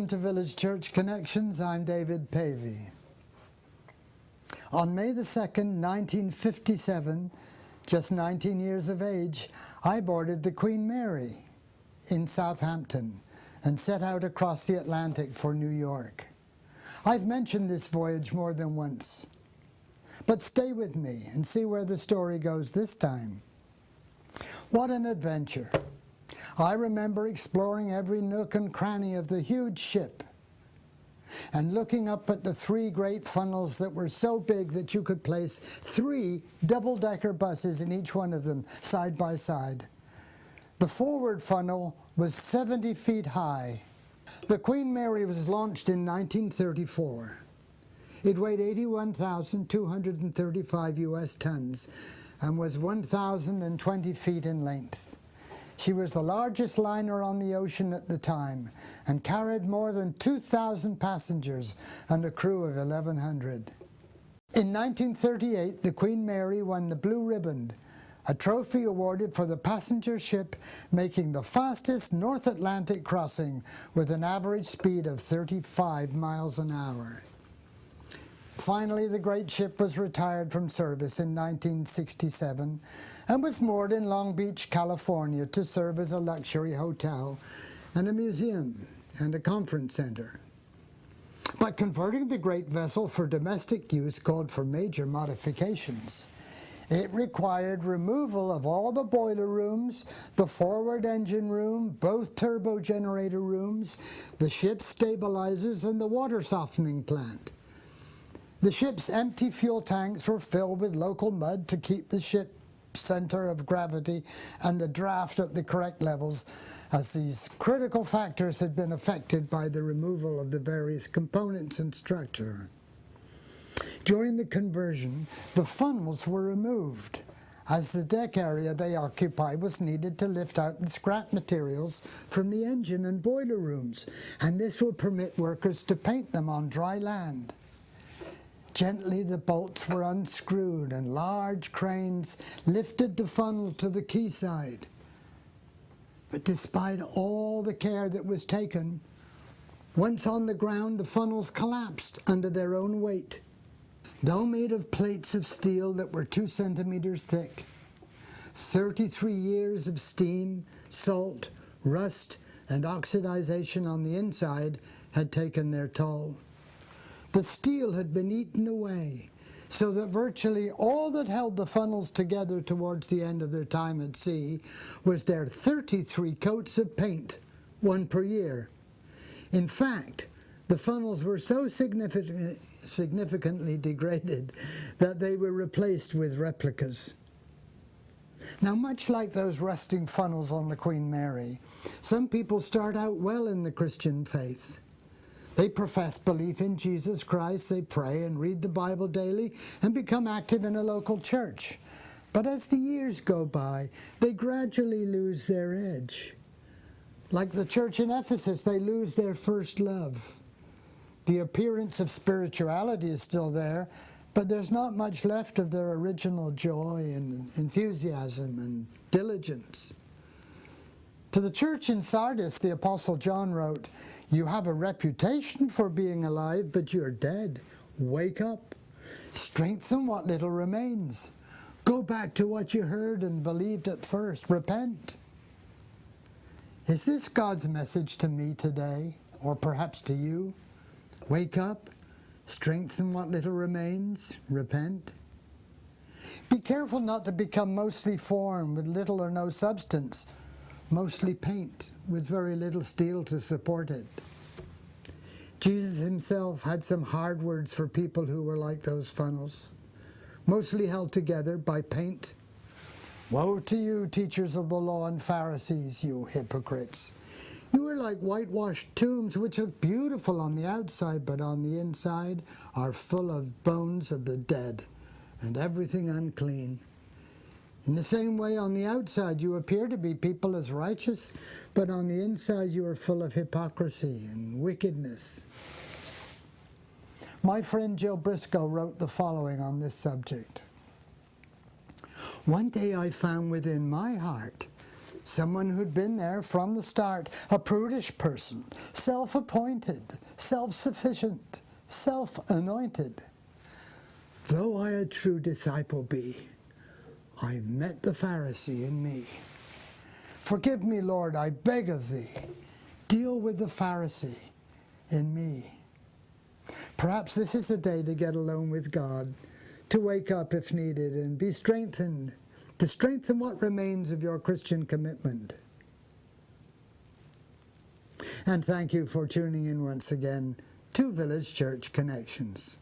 Welcome to Village Church Connections. I'm David Pavey. On May the 2nd, 1957, just 19 years of age, I boarded the Queen Mary in Southampton and set out across the Atlantic for New York. I've mentioned this voyage more than once, but stay with me and see where the story goes this time. What an adventure! I remember exploring every nook and cranny of the huge ship and looking up at the three great funnels that were so big that you could place 3 double-decker buses in each one of them, side by side. The forward funnel was 70 feet high. The Queen Mary was launched in 1934. It weighed 81,235 U.S. tons and was 1,020 feet in length. She was the largest liner on the ocean at the time and carried more than 2,000 passengers and a crew of 1,100. In 1938, the Queen Mary won the Blue Ribbon, a trophy awarded for the passenger ship making the fastest North Atlantic crossing with an average speed of 35 miles an hour. Finally, the great ship was retired from service in 1967 and was moored in Long Beach, California to serve as a luxury hotel and a museum and a conference center. But converting the great vessel for domestic use called for major modifications. It required removal of all the boiler rooms, the forward engine room, both turbo generator rooms, the ship's stabilizers, and the water softening plant. The ship's empty fuel tanks were filled with local mud to keep the ship's center of gravity and the draft at the correct levels, as these critical factors had been affected by the removal of the various components and structure. During the conversion, the funnels were removed, as the deck area they occupy was needed to lift out the scrap materials from the engine and boiler rooms, and this would permit workers to paint them on dry land. Gently the bolts were unscrewed and large cranes lifted the funnel to the quayside. But despite all the care that was taken, once on the ground the funnels collapsed under their own weight. Though made of plates of steel that were 2 centimeters thick, 33 years of steam, salt, rust, and oxidization on the inside had taken their toll. The steel had been eaten away, so that virtually all that held the funnels together towards the end of their time at sea was their 33 coats of paint, 1 per year. In fact, the funnels were so significantly degraded that they were replaced with replicas. Now, much like those rusting funnels on the Queen Mary, some people start out well in the Christian faith. They profess belief in Jesus Christ, they pray and read the Bible daily, and become active in a local church. But as the years go by, they gradually lose their edge. Like the church in Ephesus, they lose their first love. The appearance of spirituality is still there, but there's not much left of their original joy and enthusiasm and diligence. To the church in Sardis, the Apostle John wrote, "You have a reputation for being alive, but you're dead. Wake up. Strengthen what little remains. Go back to what you heard and believed at first. Repent." Is this God's message to me today, or perhaps to you? Wake up. Strengthen what little remains. Repent. Be careful not to become mostly form with little or no substance, mostly paint with very little steel to support it. Jesus himself had some hard words for people who were like those funnels, mostly held together by paint. "Woe to you, teachers of the law and Pharisees, you hypocrites! You are like whitewashed tombs, which look beautiful on the outside, but on the inside are full of bones of the dead and everything unclean. In the same way, on the outside you appear to be people as righteous, but on the inside you are full of hypocrisy and wickedness." My friend Joe Briscoe wrote the following on this subject. "One day I found within my heart Someone who'd been there from the start, a prudish person, self-appointed, self-sufficient, self-anointed. Though I a true disciple be, I met the Pharisee in me. Forgive me, Lord, I beg of thee. Deal with the Pharisee in me. Perhaps this is a day to get alone with God, to wake up if needed and be strengthened, to strengthen what remains of your Christian commitment. And thank you for tuning in once again to Village Church Connections.